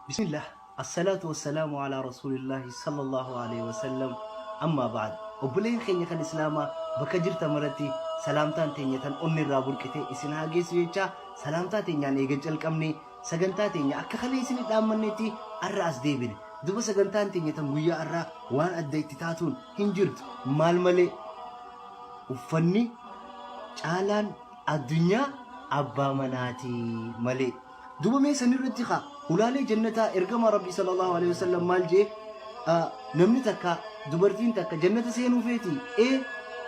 بسم الله الصلاة والسلام على رسول الله صلى الله عليه وسلم أما بعد وبلين خيني خل إسلاما بكجر تمرتي سلامتان تينيا تن أمي رابور كتي إسنها جيس ويجا سلامتا تينيا نيجل كمني سجنتا تينيا أكخلي إسني دامنتي الرأس ديبين دوبا سجنتان تينيا تن ويا الرا وان أديت تاتون هنجرت مال ملي وفني جالان الدنيا أبا مناتي ملي دوبا مي سنيرتي خا ولالي جنتا إرقام ربي صلى الله عليه وسلم مالجي نمني تكا دبرتين تكا جنة سينو فيتي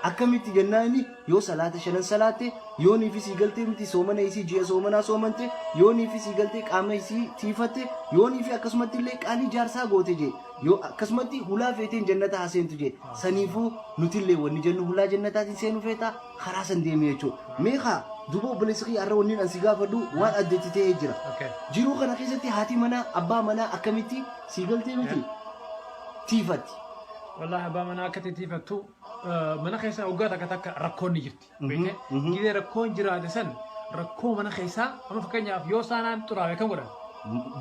أكملتي جناني يو صلاة شنن صلاة يوني في سيقلتي متي سومنا يسي جي سومنا سومنتي يوني في سيقلتي قام يسي تيفتي يوني في أكسمتي لك آلي جارسا غوتي جي يو أكسمتي هلا فيتين جنة حسين تجي سنيفو نتلي وني جنة هلا جنة تاتي سينو فيتا خراسن ديمي يچو ميخا دوبو بلسقي أرونين أنسيقا فدو وان أدتي تيجرا جيرو خنا خيستي هاتي منا أبا منا أكملتي سيقلتي متي تيفتي والله أبا منا كتي تيفتو mana keessa oggata akka rakkoon ni jirti beekne gidee rakkoon jiraate san rakkoo mana keessa amma fakkeenyaaf yoo saanaan xuraawee kan godhan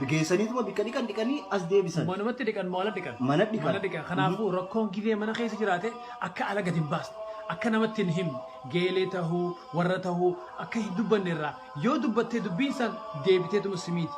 bigeessaniituma bikka dhiqanii as deebisan manumatti dhiqan maala dhiqan mana dhiqan kanaafuu rakkoon gidee mana keessa jiraate akka ala gadi hin baasne akka namatti hin himne geelee tahuu warra tahuu akka hin dubbanne irraa yoo dubbattee dubbiin san deebiteetuma simiiti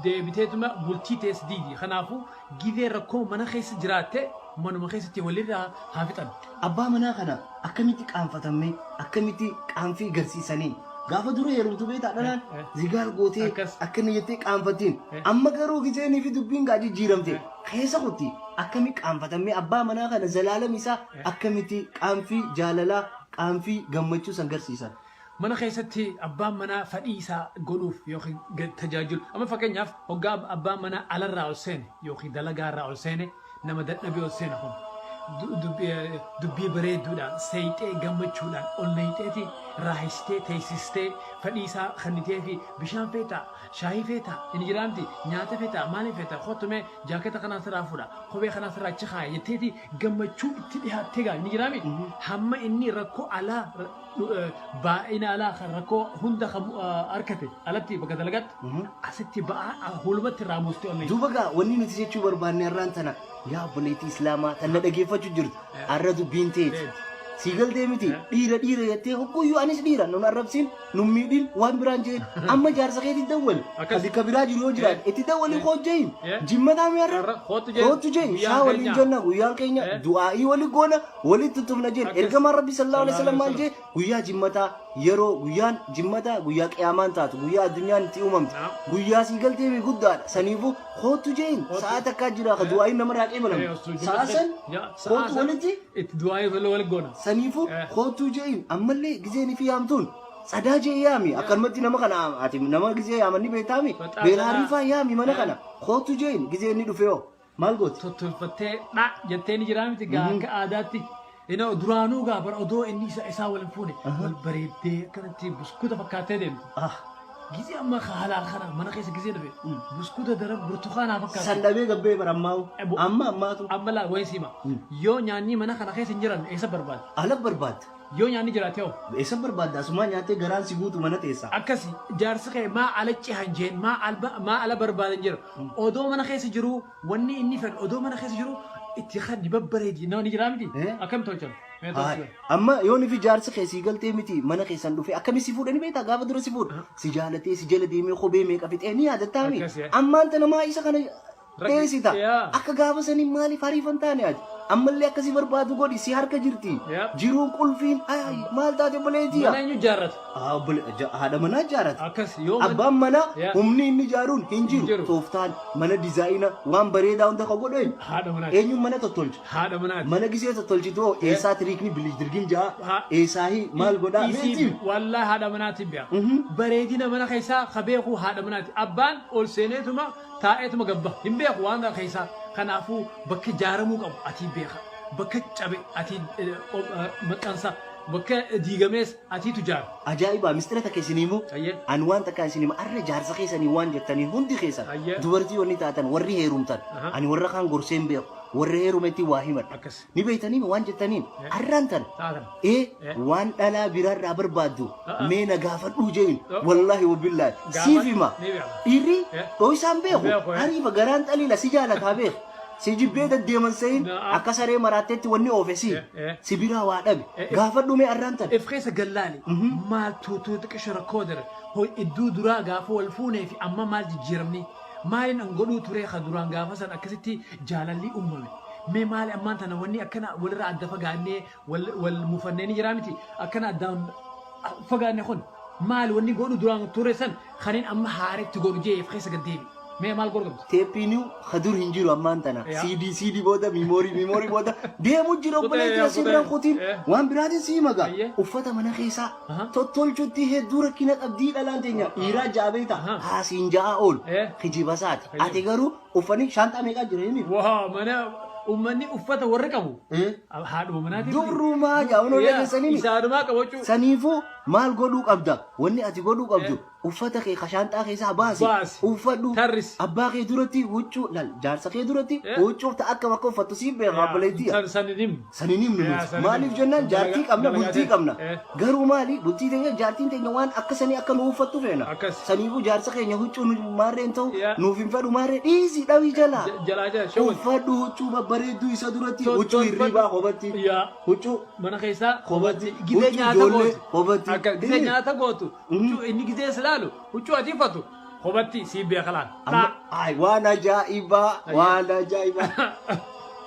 deebiteetuma bultii tees diidi kanaafuu gidee rakkoo mana keessa jiraatte manuma keessatti walirraa haafixan abbaa manaa kana akkamitti qaanfatamee akkamitti qaanfii garsiisanii gaafa dura yeroo beektaa dhanaan zigaal gootee akkana jettee qaanfattiin amma garuu gizeenii fi dubbiin gaajii jiiramte keessa kutti akkamitti qaanfatamee abbaa manaa kana zalaalam isaa akkamitti qaanfii jaalalaa qaanfii gammachuu san garsiisan. Mana keessatti abbaan manaa fadhii isaa godhuuf yookiin tajaajilu amma fakkeenyaaf hoggaa abbaan manaa alarraa ol seene yookiin dalagaarraa ol seene nama dadhabee ol seena kun dubbii bareedduudhaan seeyxee gammachuudhaan ol neeyxeeti raahistee teessistee fadhii isaa kannitee fi bishaan feetaa shaayii feetaa inni jiraamti nyaata feetaa maali feetaa kottumee jaaketa kanaa sirraa fuudha kophee kanaa sirraa achi kaaya jetteeti gammachuu itti dhiyaattee gaa inni jiraami hamma inni rakkoo alaa baa'ina alaa kan rakkoo hunda harkate alatti bakka dalagaatti asitti ba'aa hulumatti irraa buustee ol neeyxee. Duuba gaa wanni nuti jechuu barbaanne irraan tana yaa obboleettii islaamaa tanna dhageeffachuu jirtu arra dubbiin teeti siigaltee miti dhiira jettee hogguyyuu anis dhiira nun arrabsiin nun miidhin waan biraan jeen amma jaarsa keetti dawwal bikka biraa jiru yoo jiraat itti dawwalii hojjein jimmataa mi'arra hootu jeen shaa waliin jenna guyyaan keenya du'aa'ii wali goona walitti tufna jeen ergamaan rabbi sallallahu alaihi wasallam maal jee guyyaa jimmataa yeroo guyyaan jimmataa guyyaa qiyaamaan taatu guyyaa addunyaan itti uumamte guyyaa siigaltee mi guddaadha saniifuu hootu jeen sa'a takkaa jira ka du'aa'iin namarraa qeebalamu sa'a san hootu walitti itti du'aa'ii wali goona saniifuu hootu jeen ammallee gizeenii fi yaamtuun sadaa jee yaami akkanumatti nama kana ati nama gizee yaamanni beektaami beelaariifaa yaami mana kana hootu jeen gizeenni dhufeoo maal gooti tottolfattee dha jettee ni jiraa miti gaa akka aadaatti ina duraanuu gaa bara odoo inni isaa waliin fuune wal bareeddee akkanatti buskuuta fakkaatee deemtu gizee amma haalaan kana mana keessa gizee dhabe buskuuta darab burtukaanaa fakkaatu san dhabee gabbee bara ammaatu amma laa wayi siima yoo nyaanni mana kana keessa hin jiran eessa barbaada ala barbaada yoo nyaanni jiraate hoo eessa barbaada asumaa nyaattee garaan si guutu mana teessa akkasi jaarsa kee maa ala cihan jeen maa ala barbaadan jira odoo mana keessa jiru wanni inni fedhu odoo mana keessa jiru itti khaddi babbareedi namni jira miti akkam tolchan amma yoo ni fi jaarsa kee si galtee miti mana keessan dhufe akkami si fuudhani beektaa gaafa dura si fuudha si jaalatee si jala deemee kophee meeqa fixee ni yaadattaami ammaan tana maa isa kana dheessita akka gaafa sanii maaliif hariifan taane ati ammallee akkasii barbaadu godhi si harka jirti jiruun qulfiin maal taate obboleettiya mana eenyu jaarrata haadha manaa jaarrata akkas yoo abbaan manaa humni inni jaaruun hin jiru tooftaan mana dizaayina waan bareedaa hunda ka godhu haadha manaati eenyuun mana tottolcha haadha manaati mana gisee tottolchitoo eessaa tiriikni bildirgin ja'a eessaahi maal godhaa meetii wallaahi haadha manaati bi'a bareedina mana keessaa kabeeku haadha manaati abbaan ol seeneetuma taa'eetuma gabba hin beeku waan keessaa kanaafuu bakka jaaramuu qabu ati beeka bakka cabe ati maxxansa bakka diigamees atiitu jaara. Ajaa'iba mistira takka isiniimu Ayyee. an waan takka isiniimu arra jaarsa keessanii waan jettanii hundi keessan Ayyee. dubartii wanni taatan warri heerumtan Aha. ani warra kaan gorseen beeku warra heerumetti waa himan Akkas. ni beeytanii waan jettaniin arraan tan Taatan. waan dhalaa biraarraa barbaaddu mee na gaafadhuu jeeyin Oh. wallahi wabillahi Gaafadhu. siif hima Ni beeka. dhiirri Eh. dho'isaan beeku Beeku, hariifa garaan xaliila si jaalataa beeku si jibbee deddeeman sayin Na'am. akka saree maraatteetti wanni oofesi si biraa waa dhabe gaafadhu mee arraan tan Ifkeessa gallaani maal tuutuu xiqqisho rakkoo dara hoo idduu duraa gaafa wal fuunee fi amma maal jijjiiramni maaliin an godhuu turee ka duraan gaafa san akkasitti jaalalli uumame mee maali ammaan tana wanni akkana walirraa adda fagaannee wal mufannee ni jiraa miti akkana addaan fagaanne kun maali wanni godhu duraan ture san kaniin amma haaretti godhu jee ifkeessa gaddeebi mee maal godhu teeppiinuu hadur hin jiru ammaan tana Ya. CD booda miimoorii booda deemu jira obboleetti Kutee, asirraan kutee. kutiin Eh. waan biraatiin sii maga Ayyee. uffata mana keessaa Aha. tottolchutti hedduu rakkina qabdii dhalaan teenya dhiiraa jaabeeta Aha. haasiin ja'a ool Eh. kijibasaati Ayyee. ati garuu uffanni shaanxaa meeqaa jira inni waa mana ummanni uffata warri qabu haadhuma manaatiif durrumaa jaa'unoo dhageessanii isaanumaa qabachuu saniifuu maal godhuu qabda wanni ati godhuu qabdu uffata kee kashaanxaa keessaa baasi Baasi. uffadhu Tarrisi. abbaa kee duratti huccuu lal jaarsa kee duratti huccuu ta akka bakka uffattu siif beekaa obboleettiya saninim saniin himnu Yaa, nuti saniin maaliif himnu. jennaan jaartii qabna Dalagaa bultii ta'e. qabna Eh. garuu maali bultii teenya jaartiin teenya waan akka sanii akka nu uffattu feena Akkas. saniifuu jaarsa keenya huccuu nu maarreen ta'u Yaa. nuuf hin fedhu maarree dhiisii dhabii jala jalaa jala shawwal uffadhu huccuu babbareedduu isa duratti Tot- huccuu tot- hirribaa kophaatti yaa huccuu mana keessaa Kophaatti. gidee Huccuu nyaata ijoollee gootu kophaatti. akka gidee Eh. nyaata gootu huccuu inni gidee silaalu huccuu atiifatu kophaatti sii beekalaan ay waan ajaa'ibaa waan ajaa'ibaa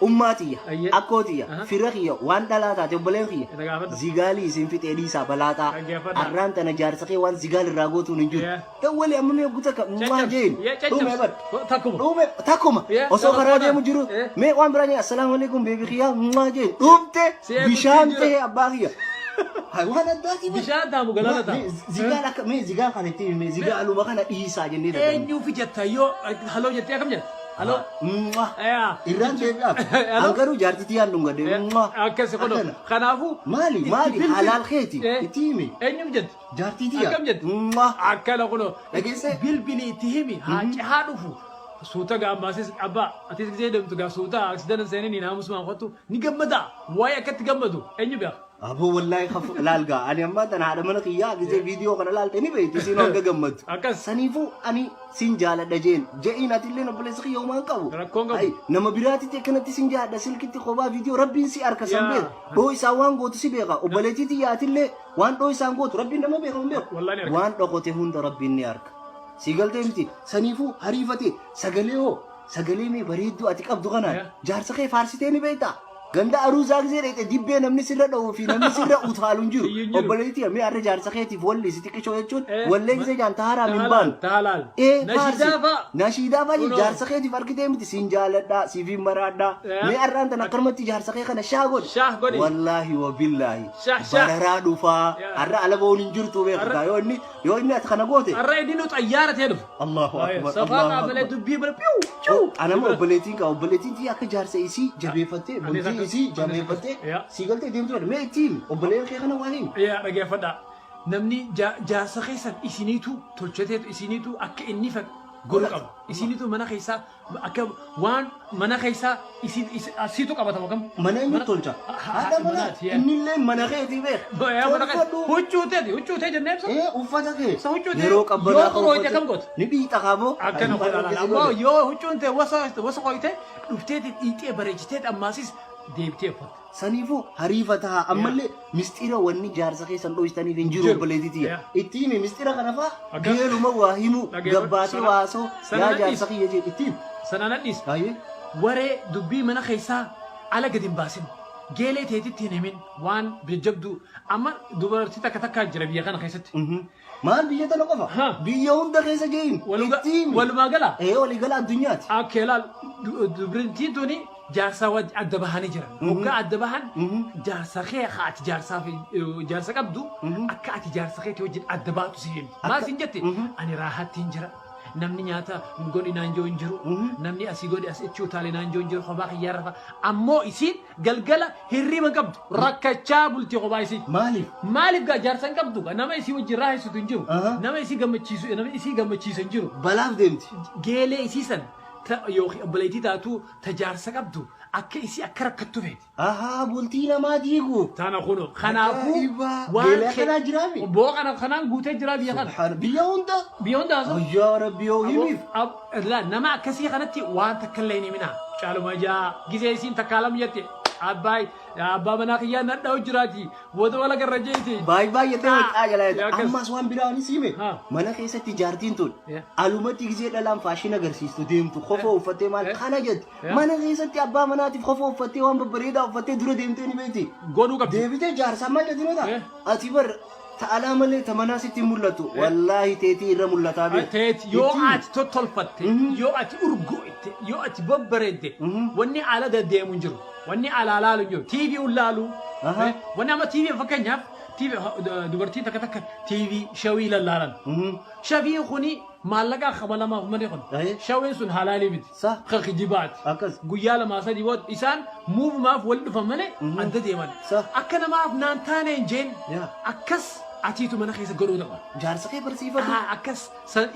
ummaatiyya Ayyee. akkootiyya Aha. fira kiyya waan dhalaa taate obboleen kiyya Ina gaafadhu. zigaalii isin fixee dhiisaa balaaxaa Dhaggeeffadhaa. arraan tana jaarsa kee waan zigaal irraa gootuun hin jiru Yeah. dawwali amma mee guuta ka maa jeen dhume bar takkuma dhume takkuma Yeah, osoo karaa takkuma. deemu jiru Eh. mee waan biraa jeen assalaamu alaikum beebi kiyyaa maa jeen dhumte Si eegutti bishaan jira. ta'e abbaa kiyya hay waan addaati bar. bishaan taamu galata Mee ta'a zigaal akka mee zigaal kana itti mee zigaaluma kana dhiisaa jennee dadhabne. eenyuufi jetta yoo haloo jettee akkam jetta haloo Mwah. yaa Irraan deebi'aaf. Hello? An garuu jaartitii yaan dhungadhe. akkasi kun Akkana. kanaafuu Maali itti maali bilbil- halaal keeti Eh. itti himi eenyuuf jettu jaartitii akkam jettu Mwah. akkana kuno Dhageesse? bilbili itti himi haa dhufu suuta gaambaasis abbaa atis gisee deemtu gaa suuta aksidanan seenanii naamusumaan qottu ni gammada waa'ee akkatti gammadu eenyu beeka Aboo wallahi kafu laal gaa ani ammaa tana haadha mana kiyyaa gisee viidiyoo kana laalte ni beekti siin hanga gammaddu. akkas Saniifuu ani sin jaaladha jeen je'iin atillee obboleessa kiyya homaan qabu. Rakkoon qabu. Ai, nama biraatitti akkanatti sin jaaladha silkitti kophaa viidiyoo rabbiin si harka san Yaa. beeka. Dhoo isaan waan gootu si beeka obboleettiitti yaatillee waan dhoo isaan gootu rabbiin nama beeka hin beeku. Wallahi ni harka. Waan dhokote hunda rabbiin ni harka. Si galtee miti saniifuu hariifate sagalee hoo sagalee mee bareedduu ati qabdu kanaan Yaa. jaarsa kee faarsitee ni beektaa. Ganda aruusaa gisee dheete dibbee namni sirra dha'uu fi namni sirra utaalu hin Iyyuu jiru. hin jiru. Obboleettii mee har'a jaarsa keetiif walli si xiqqishoo jechuun Eh, wallee gisee jaanta haraam hin baanu. tahalaal Nashiidaa nashiidaa fa'i Kunoo. jaarsa keetiif argitee miti siin jaaladhaa siif hin maraadhaa. Eh. Mee har'aan tan akkanumatti jaarsa kee kana shaa godhi. Shaah godhi. Wallaahi wa billaahi. Shaah, shaah. Bararaa dhufaa. Yaa. Har'a alaboon hin jirtu beektaa yoo inni ati kana goote. har'a idinu xayyaara ta'e dhufu Allahu akbar. safaa qaabalee dubbii bira piu piu Anama obboleettiin qaba obboleettiin tii akka jaarsa isii jabeeffattee bultii isii jabeeffattee Yaa. sii galtee deemtu dha mee ittiin obboleen kee kana waa himi. yaa dhageeffadha namni jaarsa keessan isiniitu tolchateetu isiniitu akka inni godhu qaba isiniitu mana keessaa akka waan mana keessaa asiitu qabatama kam Mana inni tolcha. Haadha manaa innillee mana keetii beeka. huccuutee jennee ibsa Uffata kee Sa huccuutee yeroo qabbanaa yoo qorooyte kam goote? ni dhiixa qamoo. akkana godhana ammoo yoo huccuun ta'e wasa qoyte dhufteeti dhiixee bareechiteet ammaasis deebitee uffatte Saniifuu hariifa ta'a ammallee mistira wanni jaarsa keessan dho'istaniif hin jiru Jiru. obboleettii Yaa. ittiin mistira kana fa'a Akka- geeluma waa himu Dhageeffadhu. gabbaatee Sana- waasoo sana yaa nadhiis. jaarsa kiyya jedhe ittiin. sanaan hadhiis Baay'ee. waree dubbii mana keessaa ala gadi hin baasin geelee teetitti hin himin waan jajjabduu amma dubartii takka takkaa jira biyya kana keessatti Maal biyya tana qofa? Ha. Biyya hunda keessa jeeyin. Ittiin. walumaa galaa Waliigala addunyaati. akka ilaal dubartiin tuni jaarsaa adda bahanii jiran hoggaa adda bahan jaarsa kee ati jaarsaa fi jaarsa qabdu akka ati jaarsa keetii wajjin adda baatu si himti maal siin jette ani raahattiin jira namni nyaata godhi naan jiru hin jiru namni asii godhi as itti utaalee naan jiru hin jiru kophaa kiyyaa rafa ammoo isiin galgala hirriba qabdu rakkachaa bultii kophaa isii maaliif gaa jaarsan qabdu nama isii wajjin raahisutu hin jiru nama isii gammachiisu hin jiru balaaf deemti geelee isii san yookiin obboleettii taatu tajaarsa qabdu akka isii akka rakkattu feeti. Ahaa bultii namaa diigu. Tana kuno kanaafuu waan kana jiraami. Boo kanaan guutee jira biyya kana. Biyya hunda. Yaa Rabbi yoo himiif. Nama akkasii kanatti waan takka illee ni mina. Caaluma jaa gisee isiin takkaalam jette. Abbaa manaa kiyyaa nadhaa hojjiraati. Wata wala garra jeeti. Baay'ee ta'aa jala. Ammas waan biraan siime. Mana keessatti jaartiin tun alumatti gisee dhalaan faashin agarsiistu deemtu kofoo uffattee maal kana jette. Mana keessatti abbaa manaatiif kofoo uffattee waan babbareedaa uffattee dura deemtee ni beekti. Godhuu qabdi. Deebitee jaarsaa maal jedhinoota. Ati bar ta'alaa malee tamanaa sitti mul'atu. Wallaahi teetii irra mul'ataa beeku. Teeti yoo ati tottolfatte yoo ati urgoo'ette yoo ati babbareedde wanni ala deddeemu hin jiru. Wanni ala laalu jiru TV ulaalu wanni amma TV fakkeenyaaf TV dubartii takka TV shawii lallaalan shawii kuni maallaqa qabalamaaf malee kun shawiin sun halaalii miti kan kijibaati guyyaa lamaa sadii bood isaan muuvumaaf wal dhufan malee adda deeman akka namaaf naan taane hin jeen akkas atiitu mana keessa godhuu dha jaarsa kee barsiifatu akkas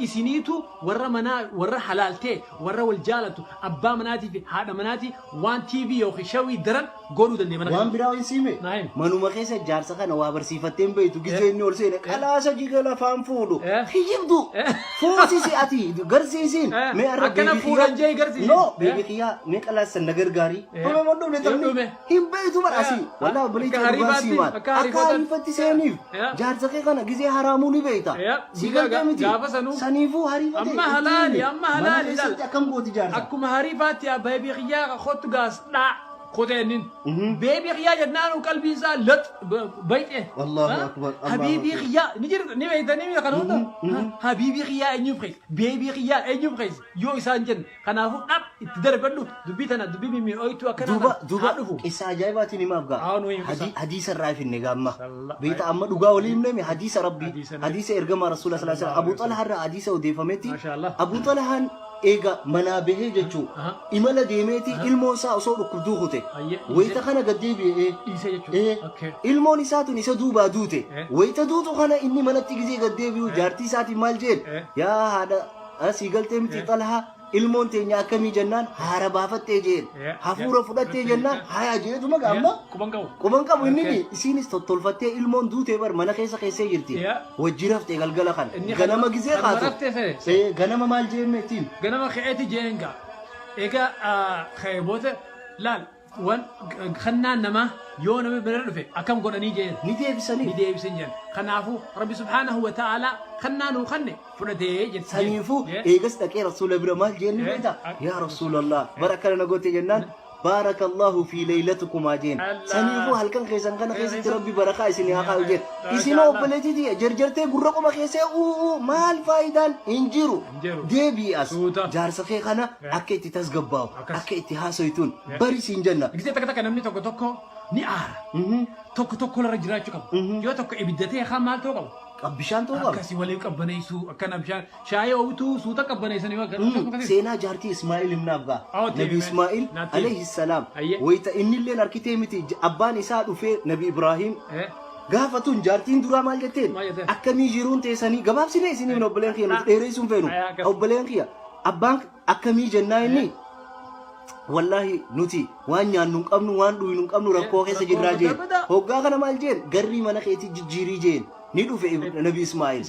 isiniitu warra manaa warra halaaltee warra wal jaalatu abbaa manaatii fi haadha manaatii waan TV yookiin shawii daran godhuu dandee mana waan biraa hin siime manuma keessa jaarsa kana waa barsiifattee hin beektu giseenni ol seene qalaasa jigala faan fuudhu hiyyibdu fuusisi ati garsiisiin mee arra akkana fuudhan jee garsiisi no beebi kiyyaa mee qalaasa na gargaarii dhuma modhuu ne tamni hin beektu barasi wallaahi bilicha dhugaa siimaan akka harifatti seeniif jaarsa kana gisee haraamuu ni beekta sigaltee miti saniifuu hariifate amma halaali akkam gooti jaarsa akkuma hariifaatti beebi kiyyaa khottu gaas dhaa خوتين بيبي خيا جنان وقلبي زال لط بيته والله اكبر حبيبي خيا نجر نبي تاني قانون حبيبي خيا انيفريز بيبي خيا انيفريز يو سانجن كنا فوق تدرب له دبيتنا دبي مي اويتو كنا دوبا قصه عجيبه ني مابغا حديث الرافي النغاما بيت اما دغا وليم نمي حديث ربي حديث ارغما رسول الله صلى الله عليه وسلم ابو طلحه حديث وديفمتي ابو طلحه eega manaa bahee jechuun imala deemeeti ilmoo isaa osoo dhukkubduu kute wayita kana gaddeebi'ee ilmoon isaa tun isa duubaa duute wayita duutu kana inni manatti gisee gaddeebi'u jaartii isaatiin maal jeen yaa haadha asii galtee miti xalahaa ilmoon teenya akkamii jennaan haara baafattee jeen hafuura fudhattee jennaan hayaa jeetuma gaamma quban qabu inni isiinis tottolfattee ilmoon duutee bar mana keessee jirti wajjin haftee galgala kan ganama gisee qaatu ganama maal jeemme ittiin ganama keeti jeenga ega khaybote laal wan khannaan nama yoo nama bira dhufe akkam godhanii jeen ni deebisan jeen kanaafu rabbi subhanahu wa ta'ala khannaan khanne fudhatee jeen saniifu eegas dhaqee rasuula bira maal jeen beeta yaa rasuulallah barakana nagote jennaan بارك الله في ليلتكم اجين سنيفو هلكن خيسن كان خيس ربي بركه اسني اقال جيت اسنو بلتي دي جرجرتي غرقو ما خيسه او مال فايدان انجرو ديبي اس جار سخي خنا اكيتي تسغباو اكيتي هاسويتون بري سنجنا غيتي تك نمني توكو ني ار توكو لا رجراچو كم يو توكو ابدتي خمال توكو bishaan ta'uu qaba. Akkasii walii qabbaneessu akkana bishaan shaayii oomituu suuta qabbaneessanii waan seenaa jaartii Ismaa'il ibn Abgaa Nabi Ismaa'il alayhi salaam wayita inni illee harkitee miti abbaan isaa dhufee Nabi Ibrahim gaafatun jaartiin duraa maal jetteen akkamii jiruun teessanii gabaabsinee isinii obboleen kiyya nuti dheereessuun feenu obboleen kiyya abbaan akkamii jennaa inni wallahi nuti waan nyaannu hin qabnu waan dhuynu hin qabnu rakkoo keessa jirraa jeen hoggaa kana maal jeen garrii mana keetii jijjiirii jeen ندو في نبي إسماعيل.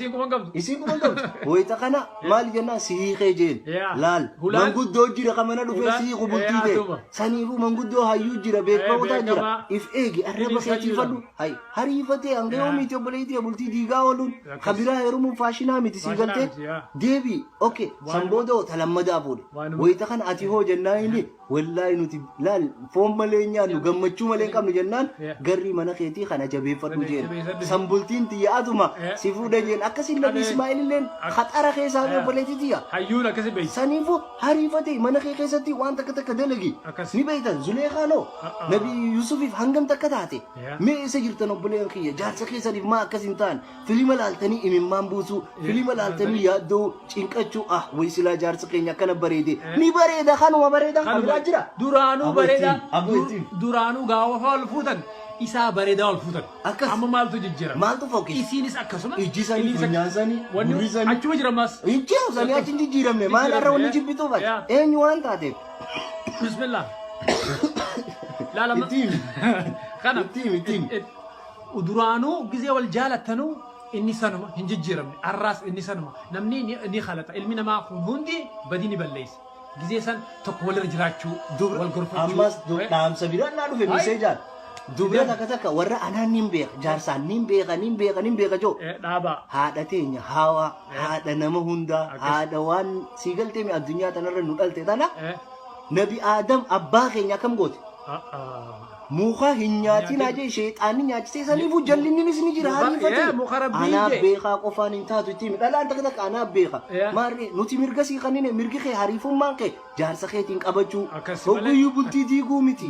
يسيكم قبض. هو يتقنا مال جنا سيخ جين. لال. من قد دو جرا كمان ندو في سيخ وبنتي ده. سنيفو من قد دو هايو جرا بيت بوتا جرا. إف إيجي أربعة سيتي فدو. هاي هريفتة أنجيو ميتو بليتي أبولتي ديجا ولون. خبيرة هيروم فاشينا ميتي سيجنتي. ديبي. أوكي. سامبودو تلام مدابود. هو يتقنا أتيه جنا إني. والله نوتي لال فوم ملينيا نو جمّتشو ملين كم نجنان. قري منا خيتي خنا جبي فدو جين. سامبولتين تيا atuma si fuudha jeen akkasiin nabi Ismaa'il illeen khaxara keessaa obboleetitiya hayyuun akkasi beeyi saniifu hariifate mana kee keessatti waan takka dalagi ni beeytan Zuleekhaanoo nabi Yusufiif hangam takka taate mee isa jirtan obboleen kiyya jaarsa keessaniif maa akkasin ta'an filima laaltanii imimmaan buusuu filima laaltanii yaaddoo cinqachuu way silaa jaarsa keenya akkana bareede ni bareeda kanuma bareeda kan jira duraanuu bareeda duraanuu gaafa ol fuutan isaa bareedaa ol fuutan amma maaltu jijjiirama maaltu fokkis isiinis akkasuma ijji sanii funyaan sanii wanni achuma jira mas ijji sanii achi hin jijjiiramne maal irra wanni jibbituuf eenyu waan taateef bismillah laalama kana ittiin duraanuu gizee wal jaalattanuu inni sanuma hin jijjiiramne arraas inni sanuma namni ni khalata ilmi namaa kun hundi badii ni balleessa gizee san tokko walirra jiraachuu wal gorfachuu ammas dhaamsa biraan naa dhufe miseejaan dubra takka warra anaan nin beeka jaarsaan nin beeka joo dhaaba haadha teenya hawa haadha nama hundaa haadha waan siigaltee addunyaa tanarra nu dhalte tana nabi Aadam abbaa keenya akkam goote muka hin nyaatin ajee sheexaanni nyaachisee saniifuu jallinninis ni jira hariifate anaa beekaa qofaan hin taatu ittiin dhalaan takka anaa beeka maarree nuti mirga sii kannine mirgi kee hariifummaan kee jaarsa keetiin qabachuu hogguyyuu bultii diiguu miti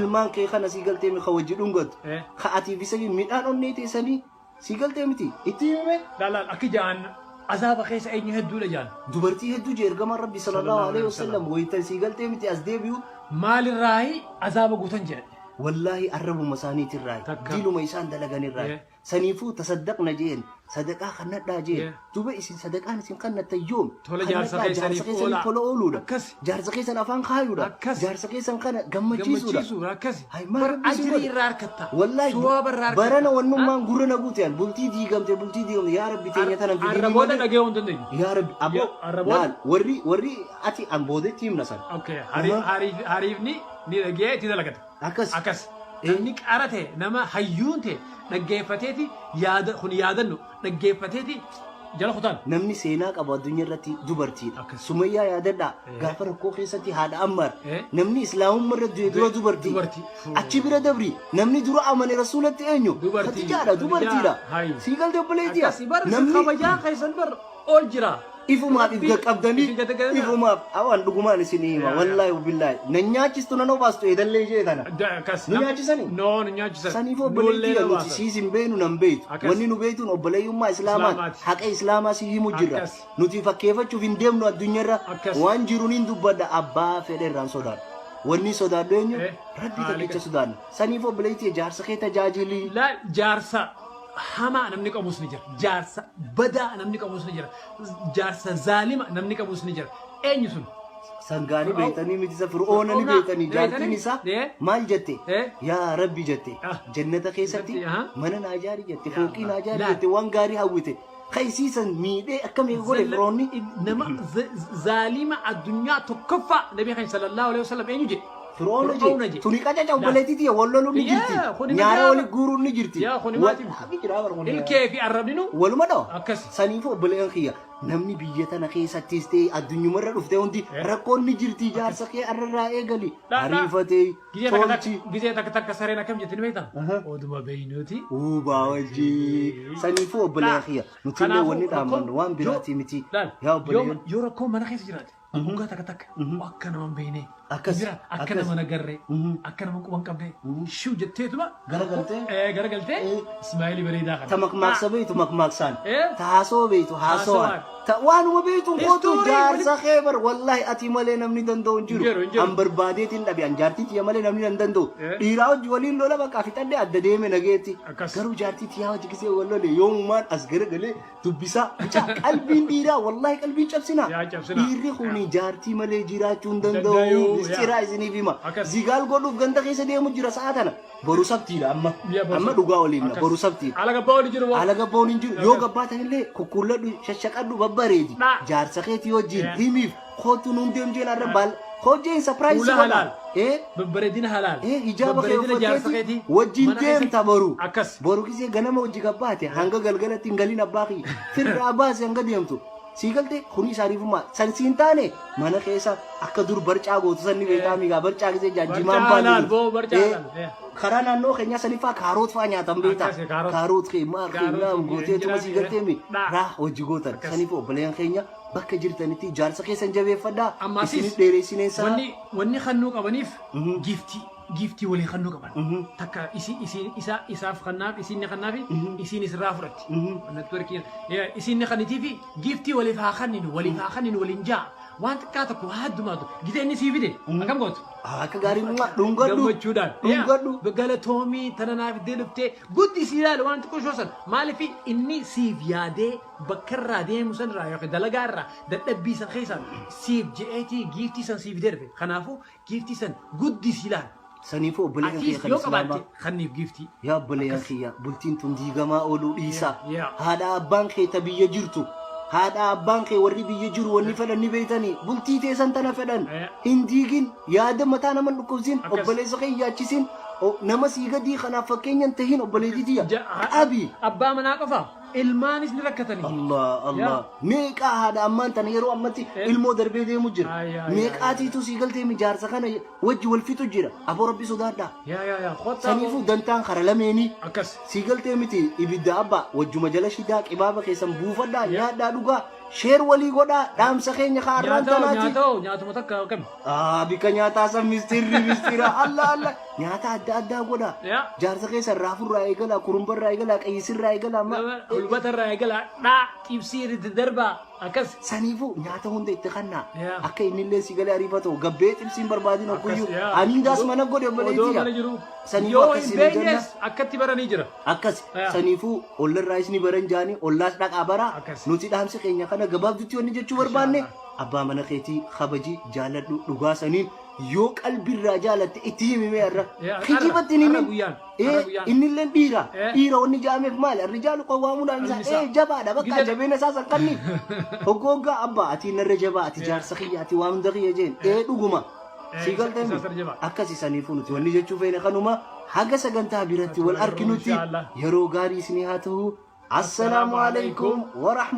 ilmaan kee kana sii galtee mi ka wajji dhungatu ka atiif isa midhaan onnee teessanii sii galtee miti itti hime lalaan akki ja'an azaaba keessa eenyu hedduudha jaan dubartii hedduu jee ergamaan rabbi sallallahu alaihi wasallam wayitan sii galtee miti as deebi'u maalirraayi azaaba guutan jedhe wallahi arrabuma isaaniitirraa diiluma isaan dalaganirraa saniifuu tasaddaqna jeen sadaqaa kannadhaa jeen duba isin sadaqaan isin kannattan yoom tola jaarsa keessaniif tola ooluudha jaarsa keessan afaan kaayuudha jaarsa keessan kana gammachiisuudha ajrii irraa harkatta wallahi barana wannummaan gurra na guutean bultii diigamte yaa rabbi teenya tanan arraboota dhagee waan dandeenyu yaa rabbi aboo warri ati an boodetti himna san hariifni ni dhagee itti dalagata akkas inni qarate nama hayyuun ta'e dhaggeeffateeti yaada kun yaadannu dhaggeeffateeti jala kutaan namni seenaa qabu addunyaa irratti dubartiidha Sumayyaa yaadadha gaafa rakkoo keessatti haadha Ammar namni islaamummaa irra dura dubartii achi bira dabri namni dura amane rasuulatti eenyu Khadijaadha dubartiidha sii galte obboleettiya namni kabajaa keessan bar ol jira ifumaaf if qaqqabdanii ifumaaf awaan dhugumaan isin hima wallahi billahi nan nyaachistu nan obaastu edallee jee tana nu nyaachisani nu nyaachisan saniif obboleettii nuti siisin beenu nan beeytu wanni nu beeytuun obboleeyyummaa islaamaa haqa islaamaa si himu jirra nuti fakkeeffachuuf hin deemnu addunyaarra waan jiruun hin dubbadha abbaa fedhe irraan sodaadha wanni sodaadhu eenyu rabbi takkicha sodaadha saniif obboleettii jaarsa kee tajaajilii jaarsa hama namni qabuus ni jira jaarsa badaa namni qabuus ni jira jaarsa zaalima namni qabuus ni jira eenyu sun sangaani beeytanii miti isa fir'oonani beeytanii jaartiin isaa maal jette yaa rabbi jette jannata keessatti mana naa ijaari jette fooqii naa ijaari jette waan gaarii hawwite kaysiisan miidhee akkam godhe fir'oonni nama zaalima addunyaa tokkoffaa nabii kan sallallahu alaihi wasallam eenyu jedhe فرعون جي توني كذا جاو بلاتي والله لو نجرتي نيارا ولا غورو نجرتي الكيف يعربني ولا ما دو سنيفو بلانخيا namni biyya tana keessattis ta'e addunyaa dhufte hundi rakkoon ni jirti jaarsa kee arraa eegali ariifatee tolchi gizee takka sareen akkam jettini beektaa oduma beeynuuti ubaa wajji saniifuu obboleeyyaa nutillee wanni dhaamannu waan biraati miti yaa obboleeyyaa yoo rakkoo mana keessa jiraate Abuga takka akka nama beene akka nama nagarre akka nama quban qabne shuu jetteetuma garagalte Ismaa'il bareedaa kana tamakmaaksa beeytu makmaaksaan taasoo beeytu haasoo waanuma beeytu kootu jaarsa keebar wallahi ati malee namni danda'u jiru an barbaadeetiin dhabe an jaartiiti malee namni danda'u dhiiraa hojii waliin lola bakka fixadde adda deeme nageetti garuu jaartiiti yaa hojii gisee wallole yoomumaan as garagalee dubbisaa qalbiin dhiiraa wallahi qalbiin cabsina dhiirri kun jaartii malee jiraachuu hin danda'u mistira isiniif hima zigaal godhuuf ganda keessa deemu jira sa'a tana boru sabtiidha amma dhugaa waliin boru sabtiidha ala gabbaa waliin jiru yoo gabbaatan illee kukkulladhu shashaqadhu babbareedi jaarsa keetii wajjin himiif kootu nuun deemjeen arra baal hojjeen sapiraayisii halal babbareedina halal hijaaba keetii wajjin deemta boru gisee ganama wajji gabbaate hanga galgalatti hin galin abbaa kiyya firraa baase hanga deemtu سيقلتي خوني ساريف ما سنسينتاني ما أنا خيسا أكدر برجع قوت سني بيتامي قا برجع كذا جاجمان باني خرانا نو خنيا سنيفا كاروت فانيا تمبيتا كاروت خي ما خي نام قوتي تما سيقلتي مي راح وجيقوتر سنيفو بلين خينيا بك جرتنتي جارس خي سنجبي فدا إسني ديري سنيسا وني خنوك أبنيف جيفتي ولي خنوك أبن تكا إساف خناف إسيني خنافي إسيني سرافرت نتوركين إسيني خنتي في جيفتي ولي فاخنين ولي نجا وانت كاتكو هادو مادو جيتي إني سيفيدين أكم قلت كغاري ما دونغادو بقالة تومي تنانا في ديلبتي قد سيلال وانت كوشوسن مالي في إني سيف يادي بكرة دي مسن رايو دلقارة دتبي سن خيسان سيف جئتي جيفتي سن سيف دربي خنافو جيفتي سن قد سيلال سنيفو بلين خي خلصنا خنيف جيفتي يا بلين خي بلتين تنديغا ما أولو إيسا هذا بانخي تبي يجرتو هذا بانخي وربي يجر ونفلن نبيتني بلتي تيسان تنفلن هنديغين يا دم متانا من نكوزين وبليز خي ياتشسين نمسي غدي خنا فكين ينتهين وبليدي دي أبي أبا مناقفة المانيس نركتني الله ميك هذا أمان تنيرو أمتي المودر بيدي مجر ميك آتي تو سيقلتي مجار سخنا وجه والفيتو جرا أبو ربي صداردا يا خطا سنيفو دنتان خرلميني أكس سيقلتي متي إبدا أبا وجه مجال شداك إبابا كيسم بوفدا يا دادوغا شير ولي غدا دام سخين خاران تناتي نياتو متكا كم بك نياتا سم مستيرا الله نياتا أدا غدا جار سخين سرافو رايغلا كرمبر رايغلا كيسر رايغلا ما البتر رايغلا دا تبصير تدربا أكس سنيفو نياتا هندي تخنا أكي نيلي سيغلا ريباتو غبيت تبصين بربادين وكيو أنين داس مانا غدا بليتيا سنيفو أكسي نجرنا أكتي برا نجرا أكس سنيفو أولر رايس نبرن جاني أولاس داك أبارا نوتي دام سخين kana gabaabdutti wanni jechuu barbaanne abbaa mana keetii kabaji jaaladhu dhugaa saniin yoo qalbirraa jaalatte itti himime irra kijibatti himi innillee dhiira wanni jaameef maali arrijaalu qawwaamuudhaan isaa jabaadha bakka jabeena isaa sanqanni hoggoggaa abbaa ati narra jabaa ati jaarsa kiyya ati waan hunda kiyya jeen dhuguma siigaltee akkasi saniifuu nuti wanni jechuu feene kanuma haga sagantaa biratti wal arginutti yeroo gaarii isinii haa ta'u assalaamu alaykum wa